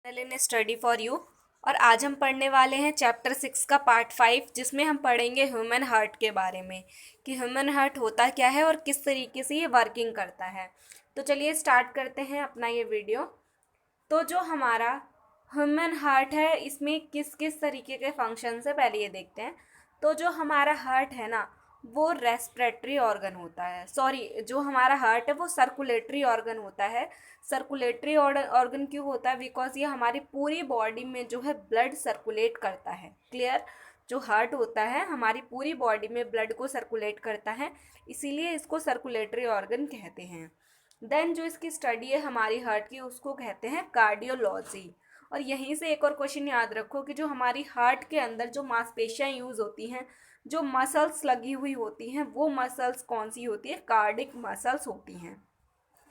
In study for you. और आज हम पढ़ने वाले हैं चैप्टर 6 का पार्ट 5, जिसमें हम पढ़ेंगे ह्यूमन हार्ट के बारे में कि ह्यूमन हार्ट होता क्या है और किस तरीके से ये वर्किंग करता है। तो चलिए स्टार्ट करते हैं अपना ये वीडियो। तो जो हमारा ह्यूमन हार्ट है, इसमें किस किस तरीके के फंक्शन है पहले ये देखते हैं। तो जो हमारा हार्ट है ना, वो रेस्पिरेटरी ऑर्गन होता है। सॉरी, जो हमारा हार्ट है वो सर्कुलेटरी ऑर्गन होता है। सर्कुलेटरी ऑर्गन क्यों होता है? बिकॉज ये हमारी पूरी बॉडी में जो है ब्लड सर्कुलेट करता है। क्लियर? जो हार्ट होता है हमारी पूरी बॉडी में ब्लड को सर्कुलेट करता है, इसीलिए इसको सर्कुलेटरी ऑर्गन कहते हैं। देन जो इसकी स्टडी है हमारी हार्ट की, उसको कहते हैं कार्डियोलॉजी। और यहीं से एक और क्वेश्चन याद रखो कि जो हमारी हार्ट के अंदर जो मांसपेशियां यूज होती हैं, जो मसल्स लगी हुई होती हैं, वो मसल्स कौन सी होती है? कार्डिक मसल्स होती हैं।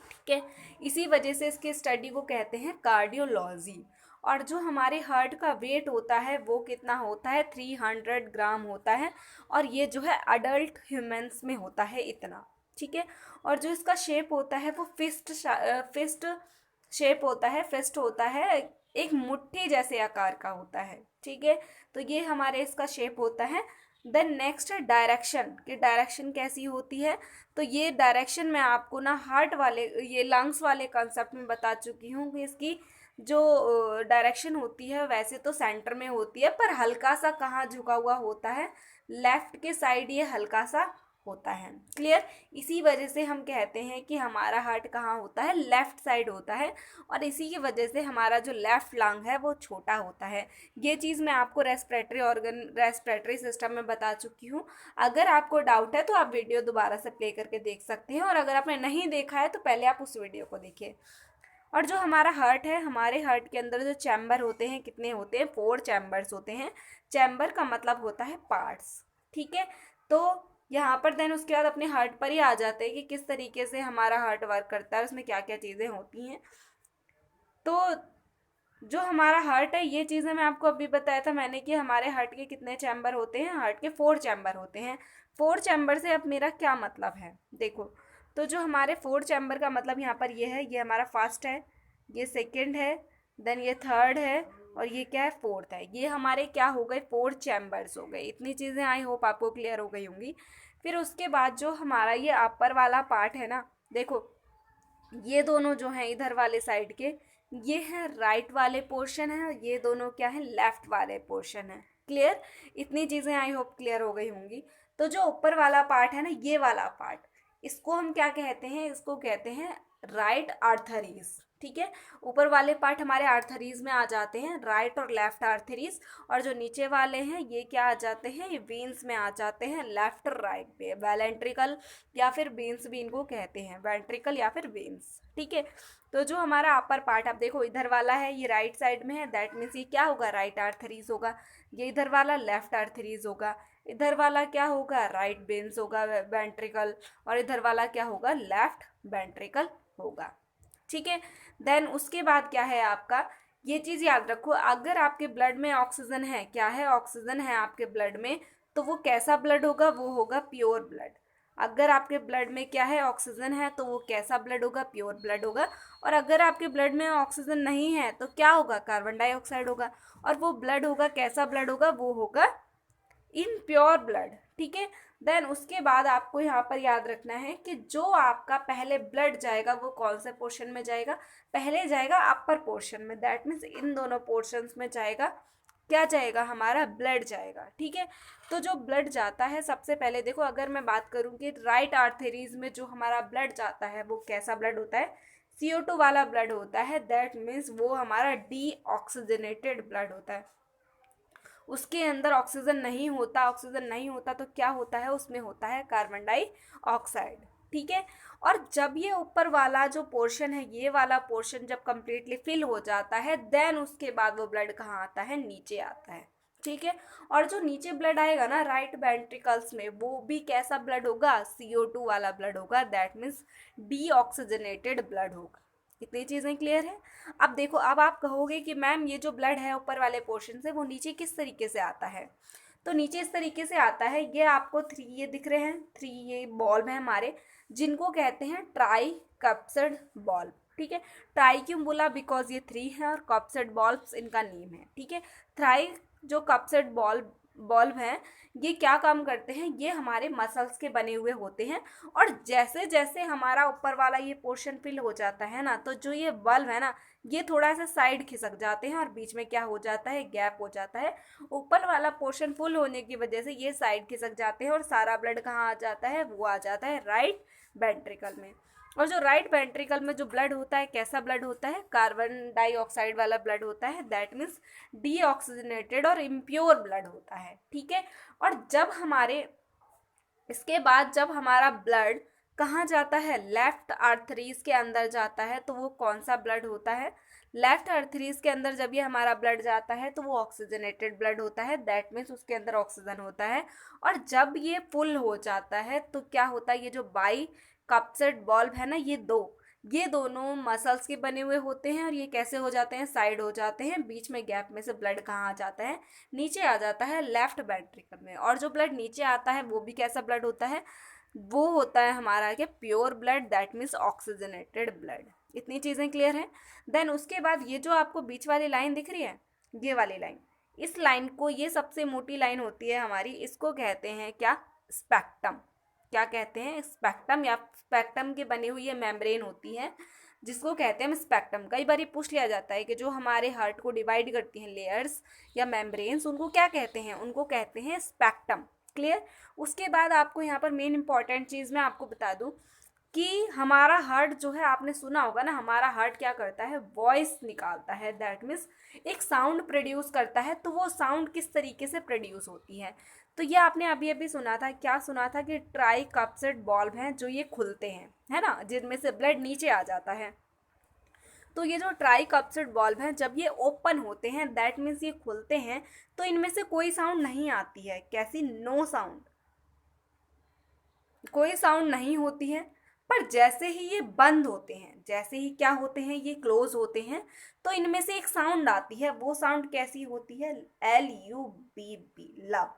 ठीक है, इसी वजह से इसके स्टडी को कहते हैं कार्डियोलॉजी। और जो हमारे हार्ट का वेट होता है वो कितना होता है? 300 ग्राम होता है। और ये जो है अडल्ट ह्यूमंस में होता है इतना। ठीक है, और जो इसका शेप होता है वो फिस्ट शेप होता है। फिस्ट होता है, एक मुट्ठी जैसे आकार का होता है। ठीक है, तो ये हमारे इसका शेप होता है। देन नेक्स्ट है डायरेक्शन, कि डायरेक्शन कैसी होती है। तो ये डायरेक्शन मैं आपको ना हार्ट वाले, ये लंग्स वाले कॉन्सेप्ट में बता चुकी हूँ कि इसकी जो डायरेक्शन होती है वैसे तो सेंटर में होती है, पर हल्का सा कहाँ झुका हुआ होता है? लेफ्ट के साइड ये हल्का सा होता है। क्लियर? इसी वजह से हम कहते हैं कि हमारा हार्ट कहाँ होता है? लेफ्ट साइड होता है। और इसी की वजह से हमारा जो लेफ्ट लंग है वो छोटा होता है। ये चीज़ मैं आपको रेस्पिरेटरी सिस्टम में बता चुकी हूँ। अगर आपको डाउट है तो आप वीडियो दोबारा से प्ले करके देख सकते हैं, और अगर आपने नहीं देखा है तो पहले आप उस वीडियो को देखिए। और जो हमारा हार्ट है, हमारे हार्ट के अंदर जो चैम्बर होते हैं, कितने होते हैं? 4 चैम्बर्स होते हैं। चैम्बर का मतलब होता है पार्ट्स। ठीक है, तो यहाँ पर देन उसके बाद अपने हार्ट पर ही आ जाते हैं कि किस तरीके से हमारा हार्ट वर्क करता है, उसमें क्या क्या चीज़ें होती हैं। तो जो हमारा हार्ट है, ये चीज़ें मैं आपको अभी बताया था मैंने कि हमारे हार्ट के कितने चैम्बर होते हैं? हार्ट के 4 चैम्बर होते हैं। 4 चैम्बर से अब मेरा क्या मतलब है देखो। तो जो हमारे 4 चैम्बर का मतलब यहाँ पर ये है, ये हमारा फर्स्ट है, ये सेकंड है, देन ये थर्ड है, और ये क्या है? फोर्थ है। ये हमारे क्या हो गए? 4 चैम्बर्स हो गए। इतनी चीज़ें आई होप आपको क्लियर हो गई होंगी। फिर उसके बाद जो हमारा ये अपर वाला पार्ट है ना, देखो ये दोनों जो हैं इधर वाले साइड के, ये है राइट वाले पोर्शन है, और ये दोनों क्या है? लेफ्ट वाले पोर्शन है। क्लियर? इतनी चीज़ें आई होप क्लियर हो गई होंगी। तो जो ऊपर वाला पार्ट है ना, ये वाला पार्ट, इसको हम क्या कहते हैं? इसको कहते हैं राइट आर्थरीज। ठीक है, ऊपर वाले पार्ट हमारे आर्थरीज में आ जाते हैं, राइट और लेफ्ट आर्थरीज। और जो नीचे वाले हैं ये क्या आ जाते हैं? ये वेन्स में आ जाते हैं, लेफ्ट और राइट पे, वेलेंट्रिकल या फिर वेन्स भी इनको कहते हैं, वेंट्रिकल या फिर वेन्स। ठीक है, तो जो हमारा अपर पार्ट आप देखो इधर वाला है, ये राइट साइड में है, दैट मीन्स ये क्या होगा? राइट आर्थरीज होगा। ये इधर वाला लेफ्ट आर्थरीज होगा। इधर वाला क्या होगा? राइट वेन्स होगा, वेंट्रिकल। और इधर वाला क्या होगा? लेफ्ट वेंट्रिकल होगा। ठीक है, देन उसके बाद क्या है आपका? ये चीज़ याद रखो, अगर आपके ब्लड में ऑक्सीजन है, क्या है? ऑक्सीजन है आपके ब्लड में, तो वो कैसा ब्लड होगा? वो होगा प्योर ब्लड। अगर आपके ब्लड में क्या है? ऑक्सीजन है, तो वो कैसा ब्लड होगा? प्योर ब्लड होगा। और अगर आपके ब्लड में ऑक्सीजन नहीं है तो क्या होगा? कार्बन डाइऑक्साइड होगा। और वो ब्लड होगा, कैसा ब्लड होगा? वो होगा इनप्योर ब्लड। ठीक है, देन उसके बाद आपको यहाँ पर याद रखना है कि जो आपका पहले ब्लड जाएगा वो कौन से पोर्शन में जाएगा? पहले जाएगा अपर पोर्शन में, दैट मीन्स इन दोनों पोर्शंस में जाएगा। क्या जाएगा? हमारा ब्लड जाएगा। ठीक है, तो जो ब्लड जाता है सबसे पहले देखो, अगर मैं बात करूँ कि राइट आर्थरीज में जो हमारा ब्लड जाता है वो कैसा ब्लड होता है? CO2 वाला ब्लड होता है, दैट मीन्स वो हमारा डीऑक्सीजनेटेड ब्लड होता है। उसके अंदर ऑक्सीजन नहीं होता। ऑक्सीजन नहीं होता तो क्या होता है? उसमें होता है कार्बन डाइऑक्साइड। ठीक है, और जब ये ऊपर वाला जो पोर्शन है, ये वाला पोर्शन जब कंप्लीटली फिल हो जाता है, देन उसके बाद वो ब्लड कहाँ आता है? नीचे आता है। ठीक है, और जो नीचे ब्लड आएगा ना राइट वेंट्रिकल्स में, वो भी कैसा ब्लड होगा? CO2 वाला ब्लड होगा, दैट मीन्स डीऑक्सीजनेटेड ब्लड होगा। इतनी चीज़ें क्लियर है? अब देखो, अब आप कहोगे कि मैम ये जो ब्लड है ऊपर वाले पोर्शन से, वो नीचे किस तरीके से आता है? तो नीचे इस तरीके से आता है, ये आपको 3 ये दिख रहे हैं, 3 ये बॉल्ब है हमारे, जिनको कहते हैं ट्राई कप्सड बॉल्ब। ठीक है। ट्राई क्यों बोला, बिकॉज ये 3 है और कॉप्सेट बॉल्ब्स इनका नेम है, ठीक है। थ्राई जो कॉप्सेट बॉल्ब हैं, ये क्या काम करते हैं, ये हमारे मसल्स के बने हुए होते हैं, और जैसे जैसे हमारा ऊपर वाला ये पोर्शन फिल हो जाता है ना, तो जो ये बल्ब है ना, ये थोड़ा सा साइड खिसक जाते हैं और बीच में क्या हो जाता है, गैप हो जाता है। ऊपर वाला पोर्शन फुल होने की वजह से ये साइड खिसक जाते हैं और सारा ब्लड कहाँ आ जाता है, वो आ जाता है राइट वेंट्रिकल में। और जो राइट वेंट्रिकल में जो ब्लड होता है, कैसा ब्लड होता है, कार्बन डाइऑक्साइड वाला ब्लड होता है, दैट मीन्स डीऑक्सीजनेटेड और इम्प्योर ब्लड होता है, ठीक है। और जब हमारे इसके बाद जब हमारा ब्लड कहाँ जाता है, लेफ्ट आर्थरीज के अंदर जाता है, तो वो कौन सा ब्लड होता है, लेफ्ट आर्थरीज के अंदर जब ये हमारा ब्लड जाता है तो वो ऑक्सीजनेटेड ब्लड होता है, दैट मीन्स उसके अंदर ऑक्सीजन होता है। और जब ये फुल हो जाता है तो क्या होता है, ये जो बाई कप्सेट बॉल्ब है ना, ये दोनों मसल्स के बने हुए होते हैं, और ये कैसे हो जाते हैं, साइड हो जाते हैं, बीच में गैप में से ब्लड कहाँ आ जाता है, नीचे आ जाता है लेफ्ट वेंट्रिकल में। और जो ब्लड नीचे आता है वो भी कैसा ब्लड होता है, वो होता है हमारा क्या, pure blood, that means oxygenated blood. इतनी चीज़ें क्लियर हैं। देन उसके बाद ये जो आपको बीच वाली लाइन दिख रही है, ये वाली लाइन, इस लाइन को, ये सबसे मोटी लाइन होती है हमारी, इसको कहते हैं क्या, स्पेक्ट्रम। क्या कहते हैं, स्पेक्ट्रम, या स्पेक्ट्रम की बनी हुई ये मेम्ब्रेन होती है जिसको कहते हैं स्पेक्ट्रम। कई बार पूछ लिया जाता है कि जो हमारे हार्ट को डिवाइड करती हैं लेयर्स या मेम्ब्रेन्स, उनको क्या कहते हैं, उनको कहते हैं स्पेक्ट्रम। क्लियर। उसके बाद आपको यहाँ पर मेन इंपॉर्टेंट चीज़ मैं आपको बता दूँ कि हमारा हार्ट जो है, आपने सुना होगा ना, हमारा हार्ट क्या करता है, वॉइस निकालता है, दैट मीन्स एक साउंड प्रोड्यूस करता है। तो वो साउंड किस तरीके से प्रोड्यूस होती है, तो ये आपने अभी अभी सुना था, क्या सुना था, कि ट्राई कप्सेट बॉल्ब हैं जो ये खुलते हैं, है ना, जिनमें से ब्लड नीचे आ जाता है। तो ये जो ट्राई कप्सेट बॉल्ब हैं, जब ये ओपन होते हैं, दैट मीन्स ये खुलते हैं, तो इनमें से कोई साउंड नहीं आती है, कैसी, नो साउंड, कोई साउंड नहीं होती है। पर जैसे ही ये बंद होते हैं, जैसे ही क्या होते हैं, ये क्लोज होते हैं, तो इनमें से एक साउंड आती है। वो साउंड कैसी होती है, LUBB, लब।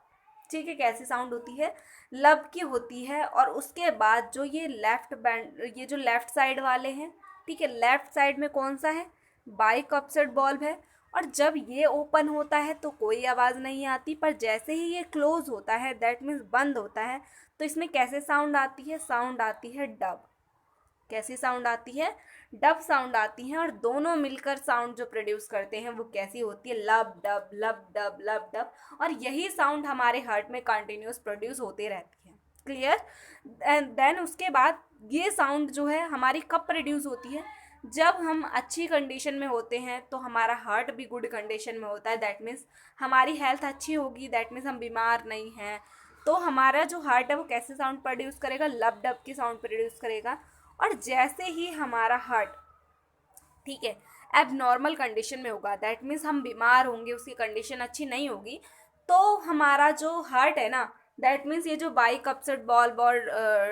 ठीक है, कैसी साउंड होती है, लब की होती है। और उसके बाद जो ये लेफ्ट बैंड, ये जो लेफ्ट साइड वाले हैं, ठीक है, लेफ्ट साइड में कौन सा है, बाई कप्सेट बॉल्ब है। और जब ये ओपन होता है तो कोई आवाज़ नहीं आती, पर जैसे ही ये क्लोज होता है, दैट मीन्स बंद होता है, तो इसमें कैसे साउंड आती है, साउंड आती है डब। कैसी साउंड आती है, डब साउंड आती है। और दोनों मिलकर साउंड जो प्रोड्यूस करते हैं वो कैसी होती है, लब डब लब डब लब डब। और यही साउंड हमारे हार्ट में कंटिन्यूस प्रोड्यूस होते रहती है। क्लियर। एंड देन उसके बाद ये साउंड जो है हमारी कब प्रोड्यूस होती है, जब हम अच्छी कंडीशन में होते हैं, तो हमारा हार्ट भी गुड कंडीशन में होता है, दैट मीन्स हमारी हेल्थ अच्छी होगी, दैट मीन्स हम बीमार नहीं हैं, तो हमारा जो हार्ट है वो कैसे साउंड प्रोड्यूस करेगा, लब डब की साउंड प्रोड्यूस करेगा। और जैसे ही हमारा हार्ट, ठीक है, एब नॉर्मल कंडीशन में होगा, दैट मीन्स हम बीमार होंगे, उसकी कंडीशन अच्छी नहीं होगी, तो हमारा जो हार्ट है ना, दैट मीन्स ये जो बाई कप्सेट बॉल्ब और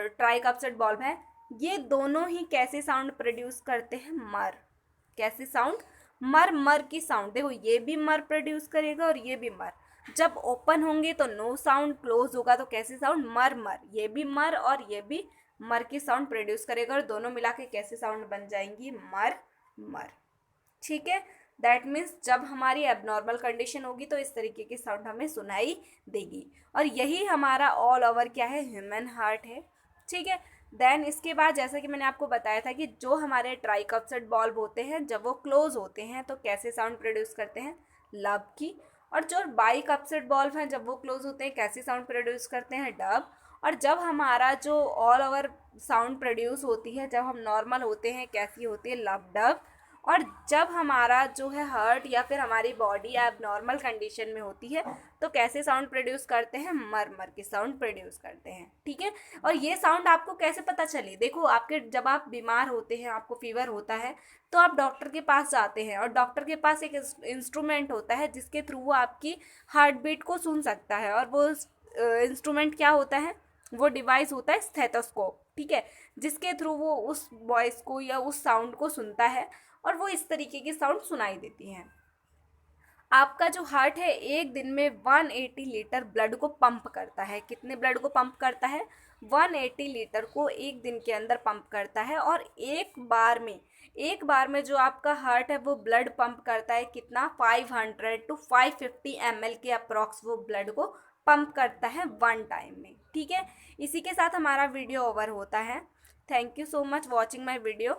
ट्राई कप्सेट बॉल्ब है, ये दोनों ही कैसे साउंड प्रोड्यूस करते हैं, मर। कैसे साउंड, मर, मर की साउंड। देखो, ये भी मर प्रोड्यूस करेगा और ये भी मर। जब ओपन होंगे तो नो साउंड, क्लोज होगा तो कैसे साउंड, मर मर। ये भी मर और ये भी मर की साउंड प्रोड्यूस करेगा, और दोनों मिला के कैसे साउंड बन जाएंगी, मर मर। ठीक है, दैट मीन्स जब हमारी एबनॉर्मल कंडीशन होगी तो इस तरीके की साउंड हमें सुनाई देगी। और यही हमारा ऑल ओवर क्या है, ह्यूमन हार्ट है। ठीक है। देन इसके बाद जैसा कि मैंने आपको बताया था कि जो हमारे ट्राई कप्सेट बॉल्ब होते हैं, जब वो क्लोज होते हैं तो कैसे साउंड प्रोड्यूस करते हैं, लब की। और जो बाई कप्सेट बॉल्ब हैं, जब वो क्लोज होते हैं कैसी साउंड प्रोड्यूस करते हैं, डब। और जब हमारा जो ऑल ओवर साउंड प्रोड्यूस होती है, जब हम नॉर्मल होते हैं, कैसी होती है, लब डब। और जब हमारा जो है हार्ट या फिर हमारी बॉडी एब नॉर्मल कंडीशन में होती है, तो कैसे साउंड प्रोड्यूस करते हैं, मर मर के साउंड प्रोड्यूस करते हैं। ठीक है। और ये साउंड आपको कैसे पता चले, देखो, आपके जब आप बीमार होते हैं, आपको फीवर होता है, तो आप डॉक्टर के पास जाते हैं, और डॉक्टर के पास एक इंस्ट्रूमेंट होता है जिसके थ्रू वो आपकी हार्ट बीट को सुन सकता है। और वो इंस्ट्रूमेंट क्या होता है, वो डिवाइस होता है स्टेथोस्कोप। ठीक है, जिसके थ्रू वो उस वॉइस को या उस साउंड को सुनता है, और वो इस तरीके की साउंड सुनाई देती हैं। आपका जो हार्ट है एक दिन में 180 लीटर ब्लड को पंप करता है। कितने ब्लड को पंप करता है, 180 लीटर को एक दिन के अंदर पंप करता है। और एक बार में जो आपका हार्ट है वो ब्लड पंप करता है कितना, 500 to 550 ml के अप्रॉक्स वो ब्लड को पंप करता है वन टाइम में। ठीक है, इसी के साथ हमारा वीडियो ओवर होता है। Thank you so much watching my video.